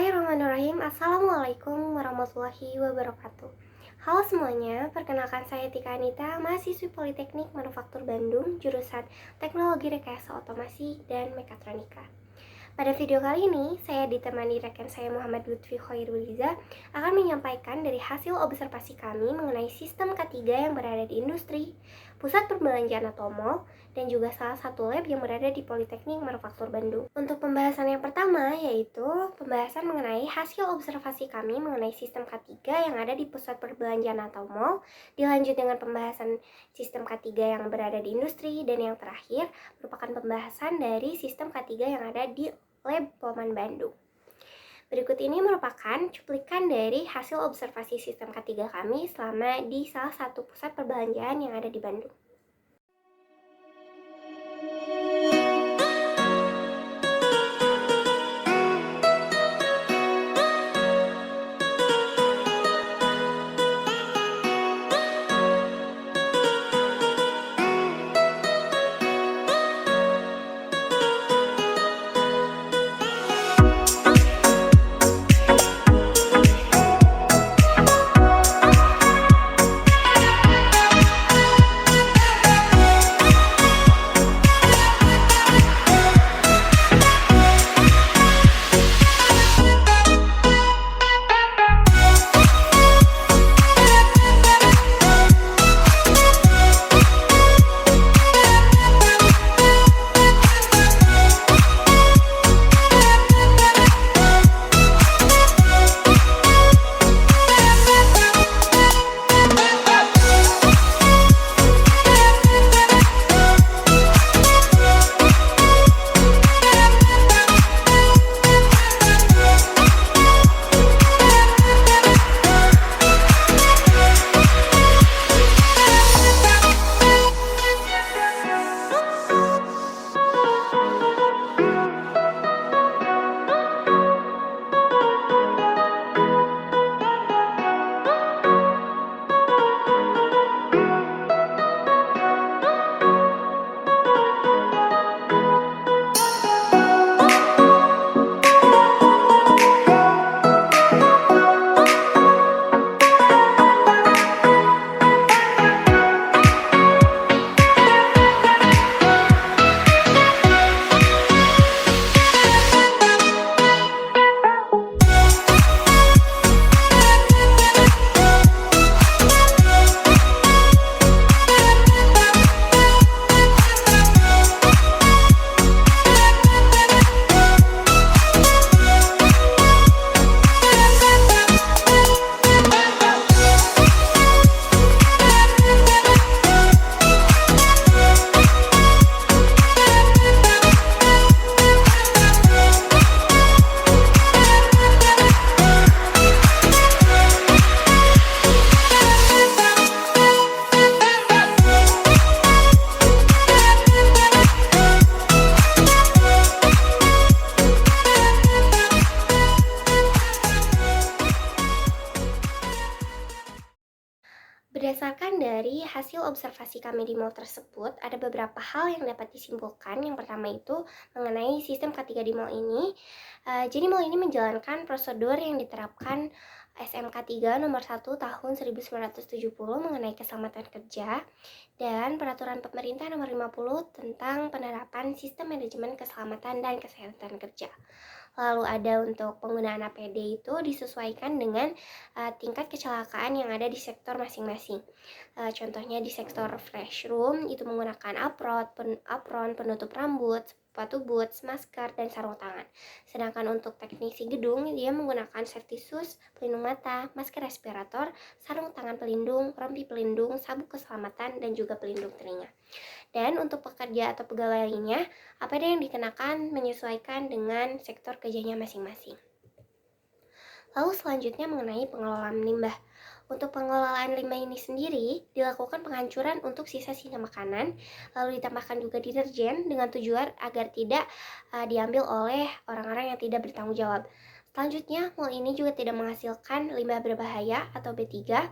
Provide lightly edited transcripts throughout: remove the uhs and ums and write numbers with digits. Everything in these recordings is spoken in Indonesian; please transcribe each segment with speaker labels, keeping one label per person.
Speaker 1: Bismillahirrahmanirrahim. Assalamualaikum warahmatullahi wabarakatuh. Halo semuanya, perkenalkan saya Tika Anita, mahasiswi Politeknik Manufaktur Bandung, jurusan Teknologi Rekayasa Otomasi dan Mekatronika. Pada video kali ini, saya ditemani rekan saya Muhammad Lutfi Khairuliza akan menyampaikan dari hasil observasi kami mengenai sistem K3 yang berada di industri, pusat perbelanjaan atau mall, dan juga salah satu lab yang berada di Politeknik Manufaktur Bandung. Untuk pembahasan yang pertama yaitu pembahasan mengenai hasil observasi kami mengenai sistem K3 yang ada di pusat perbelanjaan atau mall, dilanjut dengan pembahasan sistem K3 yang berada di industri, dan yang terakhir merupakan pembahasan dari sistem K3 yang ada di Lab Polman Bandung. Berikut ini merupakan cuplikan dari hasil observasi sistem K3 kami selama di salah satu pusat perbelanjaan yang ada di Bandung. Berdasarkan dari hasil observasi kami di mall tersebut, ada beberapa hal yang dapat disimpulkan. Yang pertama itu mengenai sistem K3 di mall ini. Jadi mall ini menjalankan prosedur yang diterapkan SMK 3 nomor 1 tahun 1970 mengenai keselamatan kerja dan peraturan pemerintah nomor 50 tentang penerapan sistem manajemen keselamatan dan kesehatan kerja. Lalu ada untuk penggunaan APD itu disesuaikan dengan tingkat kecelakaan yang ada di sektor masing-masing. Contohnya di sektor fresh room itu menggunakan apron, penutup rambut, sepatu boots, masker, dan sarung tangan. Sedangkan untuk teknisi gedung, dia menggunakan safety shoes, pelindung mata, masker respirator, sarung tangan pelindung, rompi pelindung, sabuk keselamatan, dan juga pelindung telinga. Dan untuk pekerja atau pegawai lainnya, APD yang dikenakan menyesuaikan dengan sektor kerjanya masing-masing. Lalu selanjutnya mengenai pengelolaan limbah. Untuk pengelolaan limbah ini sendiri dilakukan penghancuran untuk sisa-sisa makanan, lalu ditambahkan juga deterjen dengan tujuan agar tidak diambil oleh orang-orang yang tidak bertanggung jawab. Selanjutnya, mall ini juga tidak menghasilkan limbah berbahaya atau B3.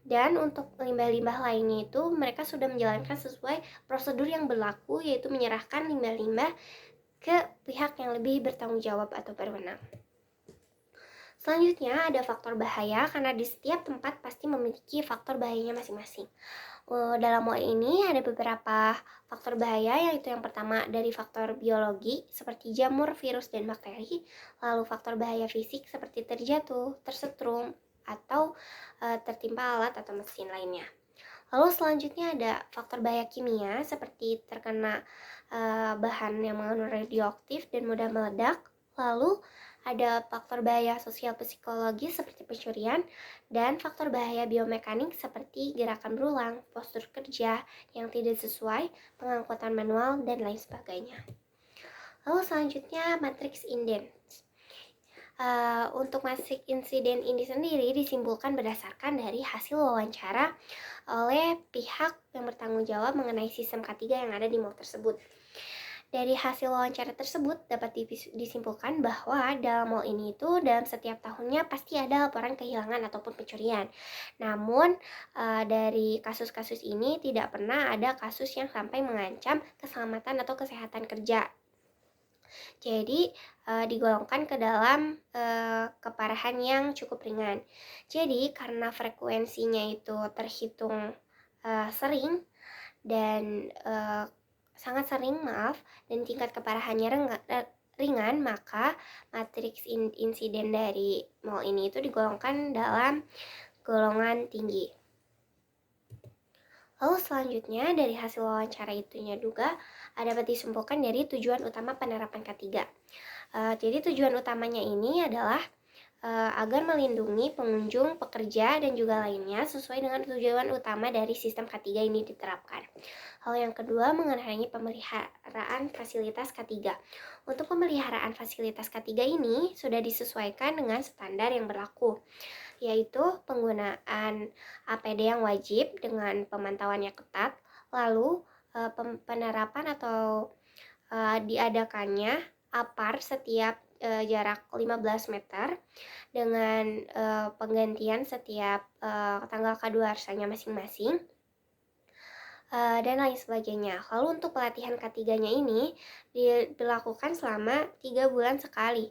Speaker 1: Dan untuk limbah-limbah lainnya itu mereka sudah menjalankan sesuai prosedur yang berlaku, yaitu menyerahkan limbah-limbah ke pihak yang lebih bertanggung jawab atau berwenang. Selanjutnya ada faktor bahaya karena di setiap tempat pasti memiliki faktor bahayanya masing-masing. Dalam mall ini ada beberapa faktor bahaya, yaitu yang pertama dari faktor biologi seperti jamur, virus, dan bakteri. Lalu faktor bahaya fisik seperti terjatuh, tersetrum, atau tertimpa alat atau mesin lainnya. Lalu selanjutnya ada faktor bahaya kimia seperti terkena bahan yang mengandung radioaktif dan mudah meledak. Lalu ada faktor bahaya sosial psikologis seperti pencurian, dan faktor bahaya biomekanik seperti gerakan berulang, postur kerja yang tidak sesuai, pengangkutan manual, dan lain sebagainya. Lalu selanjutnya matriks inden. Untuk matriks insiden ini sendiri disimpulkan berdasarkan dari hasil wawancara oleh pihak yang bertanggung jawab mengenai sistem K3 yang ada di mall tersebut. Dari hasil wawancara tersebut dapat disimpulkan bahwa dalam mall ini itu dalam setiap tahunnya pasti ada laporan kehilangan ataupun pencurian. Namun dari kasus-kasus ini tidak pernah ada kasus yang sampai mengancam keselamatan atau kesehatan kerja. Jadi digolongkan ke dalam keparahan yang cukup ringan. Jadi karena frekuensinya itu terhitung sering dan sangat sering, dan tingkat keparahannya ringan, maka matriks insiden dari mall ini itu digolongkan dalam golongan tinggi. Lalu selanjutnya dari hasil wawancara itunya juga dapat disimpulkan dari tujuan utama penerapan K3. Jadi tujuan utamanya ini adalah agar melindungi pengunjung, pekerja, dan juga lainnya sesuai dengan tujuan utama dari sistem K3 ini diterapkan. Hal yang kedua mengenai pemeliharaan fasilitas K3. Untuk pemeliharaan fasilitas K3 ini sudah disesuaikan dengan standar yang berlaku, yaitu penggunaan APD yang wajib dengan pemantauannya ketat, lalu penerapan atau diadakannya APAR setiap jarak 15 meter dengan penggantian setiap tanggal kadaluarsanya masing-masing, dan lain sebagainya. Lalu untuk pelatihan K3-nya ini dilakukan selama 3 bulan sekali,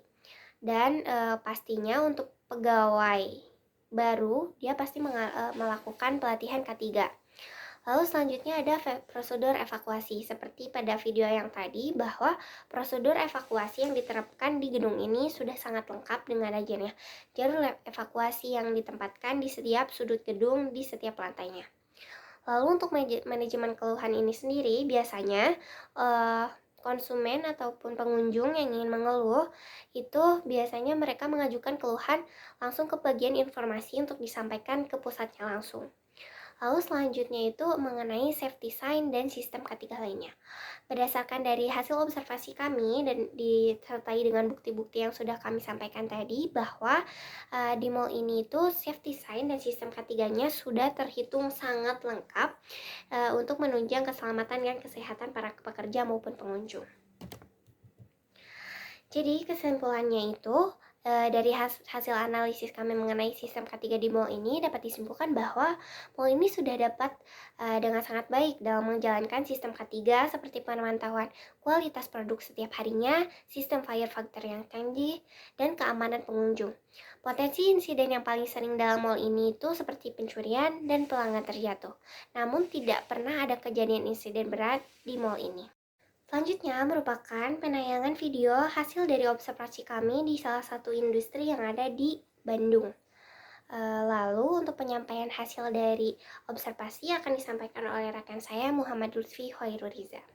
Speaker 1: dan pastinya untuk pegawai baru dia pasti melakukan pelatihan K3. Lalu selanjutnya ada prosedur evakuasi. Seperti pada video yang tadi, bahwa prosedur evakuasi yang diterapkan di gedung ini sudah sangat lengkap dengan adanya jalur evakuasi yang ditempatkan di setiap sudut gedung di setiap lantainya. Lalu untuk manajemen keluhan ini sendiri, biasanya konsumen ataupun pengunjung yang ingin mengeluh itu biasanya mereka mengajukan keluhan langsung ke bagian informasi untuk disampaikan ke pusatnya langsung. Lalu selanjutnya itu mengenai safety sign dan sistem K3 lainnya. Berdasarkan dari hasil observasi kami dan disertai dengan bukti-bukti yang sudah kami sampaikan tadi, bahwa di mall ini itu safety sign dan sistem K3-nya sudah terhitung sangat lengkap untuk menunjang keselamatan dan kesehatan para pekerja maupun pengunjung. Jadi kesimpulannya itu, dari hasil analisis kami mengenai sistem K3 di mall ini dapat disimpulkan bahwa mall ini sudah dapat dengan sangat baik dalam menjalankan sistem K3 seperti pemantauan kualitas produk setiap harinya, sistem fire factor yang canggih, dan keamanan pengunjung. Potensi insiden yang paling sering dalam mall ini itu seperti pencurian dan pelanggan terjatuh. Namun tidak pernah ada kejadian insiden berat di mall ini. Selanjutnya merupakan penayangan video hasil dari observasi kami di salah satu industri yang ada di Bandung. Lalu untuk penyampaian hasil dari observasi akan disampaikan oleh rekan saya Muhammad Lutfi Hoiruriza.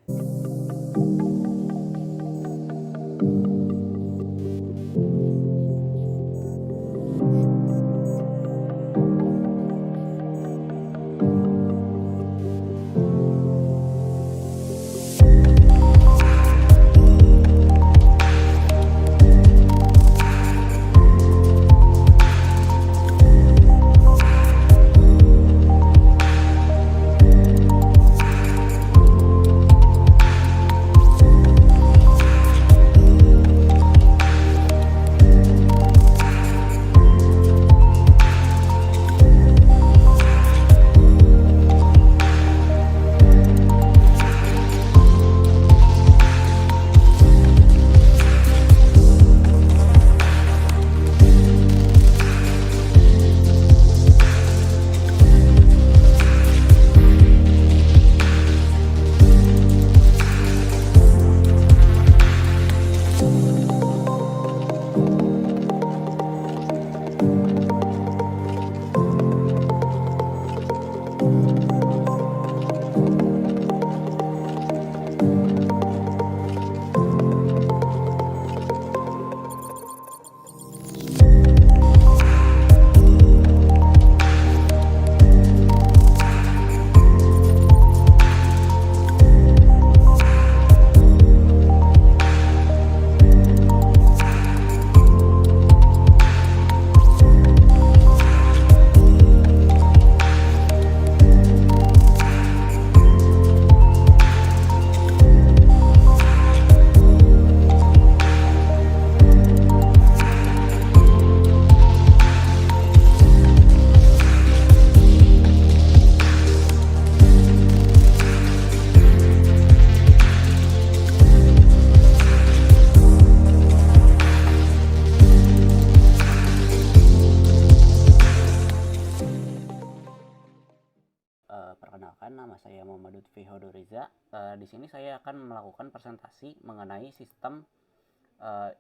Speaker 2: Perkenalkan, nama saya Muhammad Lutfi Hodoriza. Di sini saya akan melakukan presentasi mengenai sistem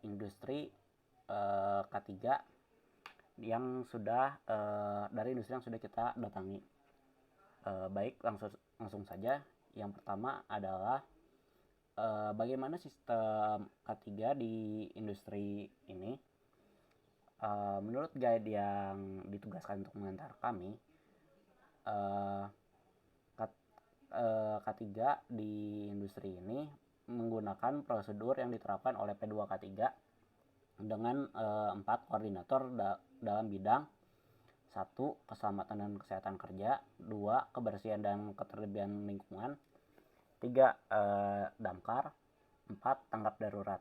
Speaker 2: industri K3 yang sudah dari industri yang sudah kita datangi. Baik, langsung saja. Yang pertama adalah bagaimana sistem K3 di industri ini. Menurut guide yang ditugaskan untuk mengantar kami, K3 di industri ini menggunakan prosedur yang diterapkan oleh P2K3 dengan 4 koordinator dalam bidang 1. Keselamatan dan kesehatan kerja, 2. Kebersihan dan ketertiban lingkungan, 3. Damkar, 4. Tanggap darurat.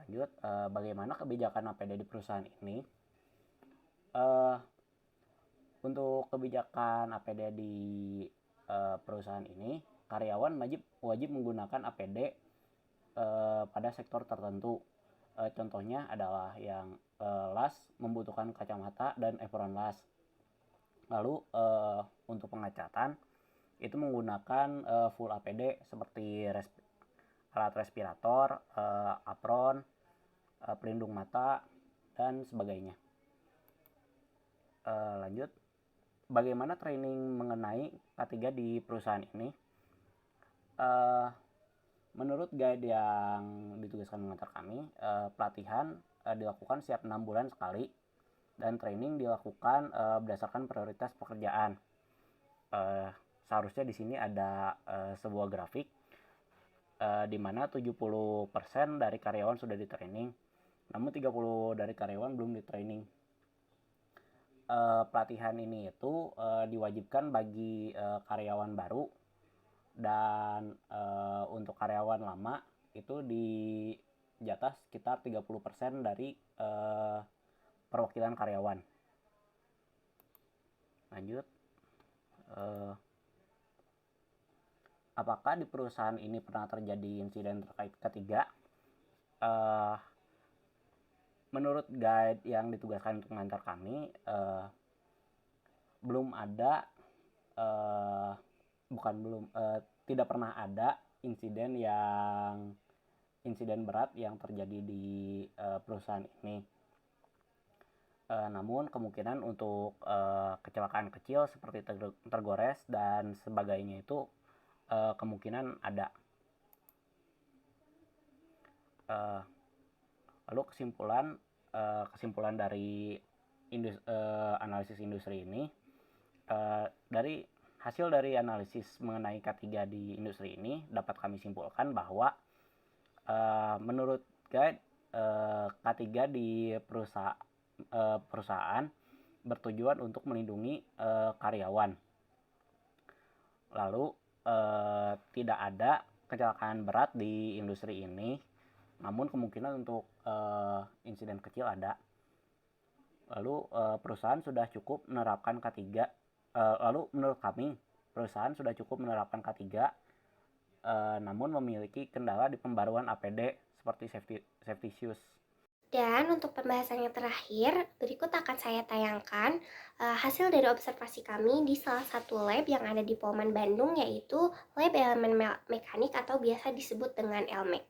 Speaker 2: Lanjut, bagaimana kebijakan APD di perusahaan ini? Untuk kebijakan APD di perusahaan ini, karyawan wajib menggunakan APD pada sektor tertentu. Contohnya adalah yang las membutuhkan kacamata dan apron las. Lalu untuk pengecatan itu menggunakan full APD seperti alat respirator, apron, pelindung mata, dan sebagainya. Lanjut, bagaimana training mengenai K3 di perusahaan ini? Menurut guide yang ditugaskan mengantar kami, pelatihan dilakukan setiap 6 bulan sekali, dan training dilakukan berdasarkan prioritas pekerjaan. Seharusnya di sini ada sebuah grafik di mana 70% dari karyawan sudah di training, namun 30% dari karyawan belum di training. Pelatihan ini itu diwajibkan bagi karyawan baru, dan untuk karyawan lama itu dijatah sekitar 30% dari perwakilan karyawan. Lanjut, apakah di perusahaan ini pernah terjadi insiden terkait K3? Menurut guide yang ditugaskan untuk mengantar kami, tidak pernah ada insiden berat yang terjadi di perusahaan ini. Namun kemungkinan untuk kecelakaan kecil seperti tergores dan sebagainya itu kemungkinan ada. Lalu kesimpulan dari analisis industri ini, dari hasil dari analisis mengenai K3 di industri ini dapat kami simpulkan bahwa menurut guide, K3 di perusahaan bertujuan untuk melindungi karyawan. Lalu tidak ada kecelakaan berat di industri ini, namun kemungkinan untuk insiden kecil ada. Lalu perusahaan sudah cukup menerapkan K3. Lalu menurut kami, perusahaan sudah cukup menerapkan K3, namun memiliki kendala di pembaruan APD seperti safety shoes.
Speaker 1: Dan untuk pembahasan yang terakhir, berikut akan saya tayangkan hasil dari observasi kami di salah satu lab yang ada di Polman Bandung, yaitu Lab Elemen Mekanik atau biasa disebut dengan LMEK.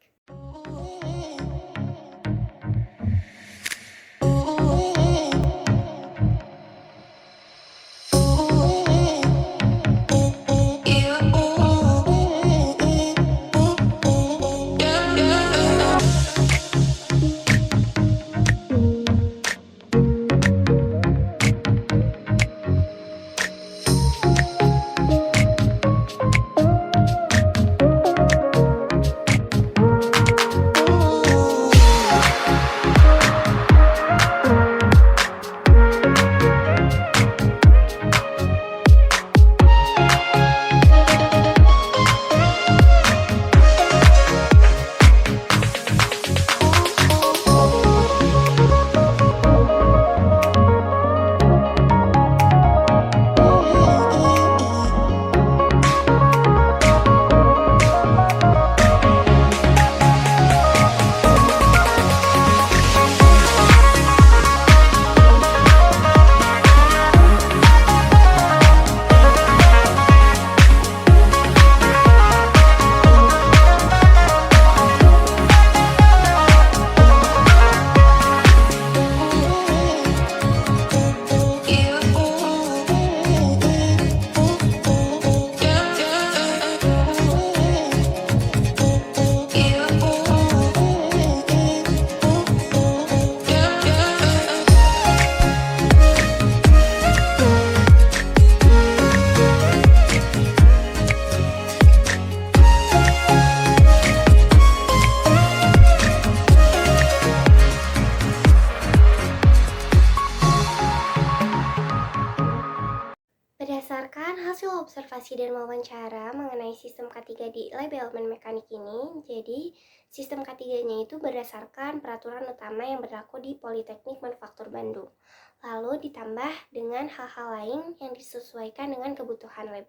Speaker 1: observasi dan wawancara mengenai sistem K3 di lab elemen mekanik ini, jadi sistem K3-nya itu berdasarkan peraturan utama yang berlaku di Politeknik Manufaktur Bandung. Lalu ditambah dengan hal-hal lain yang disesuaikan dengan kebutuhan lab.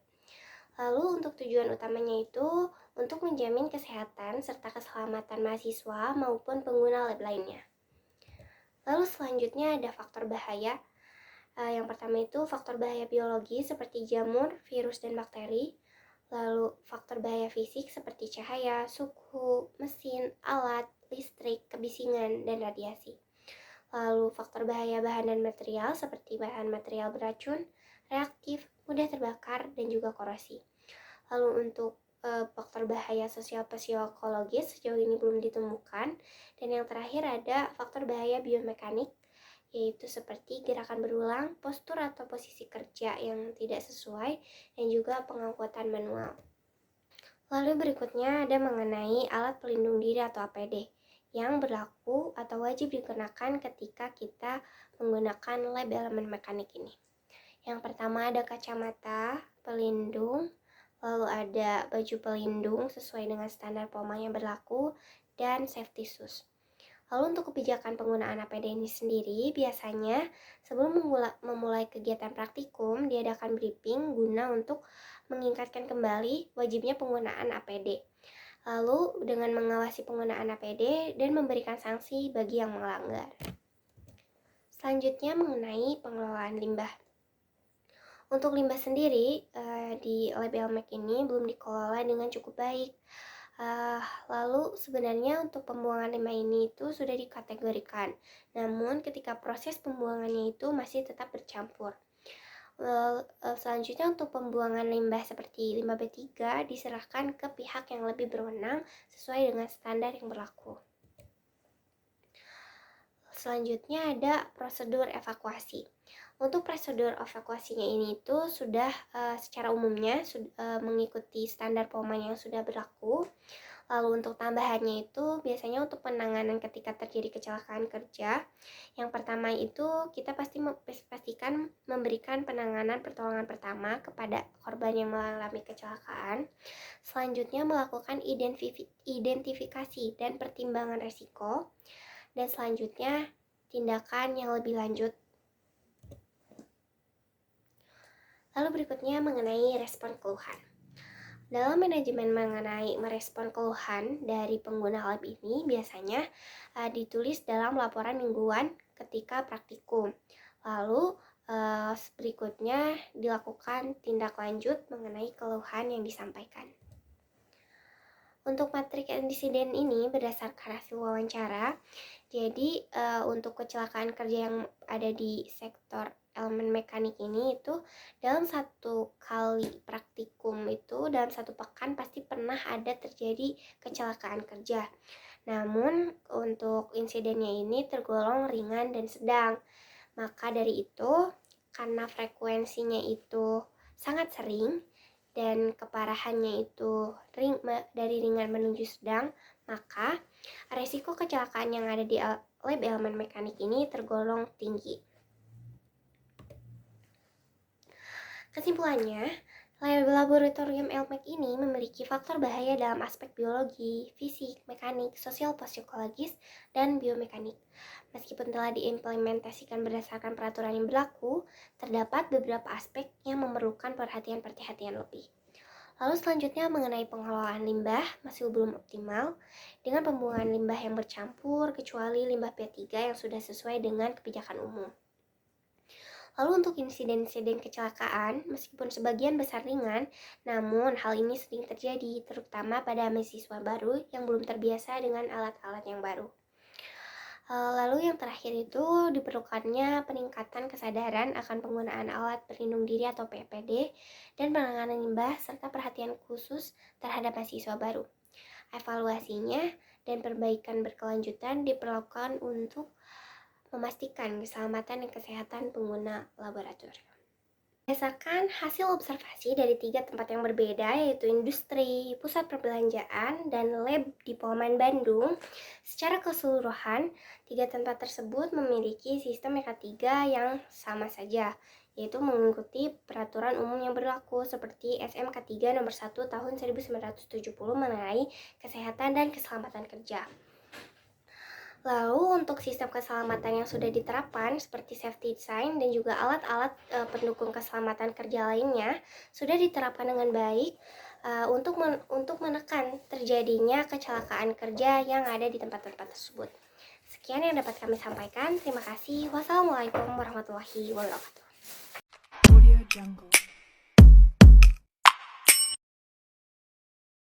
Speaker 1: Lalu untuk tujuan utamanya itu untuk menjamin kesehatan serta keselamatan mahasiswa maupun pengguna lab lainnya. Lalu selanjutnya ada faktor bahaya. Yang pertama itu faktor bahaya biologi seperti jamur, virus, dan bakteri. Lalu faktor bahaya fisik seperti cahaya, suhu, mesin, alat, listrik, kebisingan, dan radiasi. Lalu faktor bahaya bahan dan material seperti bahan material beracun, reaktif, mudah terbakar, dan juga korosi. Lalu untuk faktor bahaya sosial psikologis sejauh ini belum ditemukan. Dan yang terakhir ada faktor bahaya biomekanik, yaitu seperti gerakan berulang, postur atau posisi kerja yang tidak sesuai, dan juga pengangkutan manual. Lalu berikutnya ada mengenai alat pelindung diri atau APD yang berlaku atau wajib dikenakan ketika kita menggunakan lab elemen mekanik ini. Yang pertama ada kacamata pelindung, lalu ada baju pelindung sesuai dengan standar POMA yang berlaku, dan safety shoes. Lalu untuk kebijakan penggunaan APD ini sendiri, biasanya sebelum memulai kegiatan praktikum, diadakan briefing guna untuk mengingatkan kembali wajibnya penggunaan APD. Lalu dengan mengawasi penggunaan APD dan memberikan sanksi bagi yang melanggar. Selanjutnya mengenai pengelolaan limbah. Untuk limbah sendiri di lab LMEC ini belum dikelola dengan cukup baik. Lalu sebenarnya untuk pembuangan limbah ini itu sudah dikategorikan, namun ketika proses pembuangannya itu masih tetap bercampur. Selanjutnya untuk pembuangan limbah seperti limbah B3 diserahkan ke pihak yang lebih berwenang sesuai dengan standar yang berlaku. Selanjutnya ada prosedur evakuasi. Untuk prosedur evakuasinya ini itu sudah secara umumnya mengikuti standar POMA yang sudah berlaku. Lalu untuk tambahannya itu biasanya untuk penanganan ketika terjadi kecelakaan kerja. Yang pertama itu kita pastikan memberikan penanganan pertolongan pertama kepada korban yang mengalami kecelakaan. Selanjutnya melakukan identifikasi dan pertimbangan resiko. Dan selanjutnya tindakan yang lebih lanjut. Lalu berikutnya mengenai respon keluhan. Dalam manajemen mengenai merespon keluhan dari pengguna lab ini biasanya ditulis dalam laporan mingguan ketika praktikum. Lalu berikutnya dilakukan tindak lanjut mengenai keluhan yang disampaikan. Untuk matrik insiden ini berdasarkan hasil wawancara. Jadi untuk kecelakaan kerja yang ada di sektor elemen mekanik ini itu dalam satu kali praktikum itu dalam satu pekan pasti pernah ada terjadi kecelakaan kerja. Namun untuk insidennya ini tergolong ringan dan sedang. Maka dari itu karena frekuensinya itu sangat sering dan keparahannya itu dari ringan menuju sedang, maka resiko kecelakaan yang ada di lab elemen mekanik ini tergolong tinggi. Kesimpulannya, laboratorium LMEC ini memiliki faktor bahaya dalam aspek biologi, fisik, mekanik, sosial psikologis, dan biomekanik. Meskipun telah diimplementasikan berdasarkan peraturan yang berlaku, terdapat beberapa aspek yang memerlukan perhatian lebih. Lalu selanjutnya mengenai pengelolaan limbah masih belum optimal dengan pembuangan limbah yang bercampur kecuali limbah P3 yang sudah sesuai dengan kebijakan umum. Lalu untuk insiden-insiden kecelakaan, meskipun sebagian besar ringan, namun hal ini sering terjadi terutama pada mahasiswa baru yang belum terbiasa dengan alat-alat yang baru. Lalu yang terakhir itu diperlukannya peningkatan kesadaran akan penggunaan alat pelindung diri atau PPD dan penanganan limbah serta perhatian khusus terhadap mahasiswa baru. Evaluasinya dan perbaikan berkelanjutan diperlakukan untuk memastikan keselamatan dan kesehatan pengguna laboratorium. Berdasarkan hasil observasi dari 3 tempat yang berbeda, yaitu industri, pusat perbelanjaan, dan lab di Polman Bandung, secara keseluruhan, 3 tempat tersebut memiliki sistem MEK3 yang sama saja, yaitu mengikuti peraturan umum yang berlaku seperti SMK3 nomor 1 tahun 1970 mengenai kesehatan dan keselamatan kerja. Lalu untuk sistem keselamatan yang sudah diterapkan seperti safety sign dan juga alat-alat pendukung keselamatan kerja lainnya sudah diterapkan dengan baik untuk menekan terjadinya kecelakaan kerja yang ada di tempat-tempat tersebut. Sekian yang dapat kami sampaikan. Terima kasih. Wassalamualaikum warahmatullahi wabarakatuh.
Speaker 3: Audio Jungle.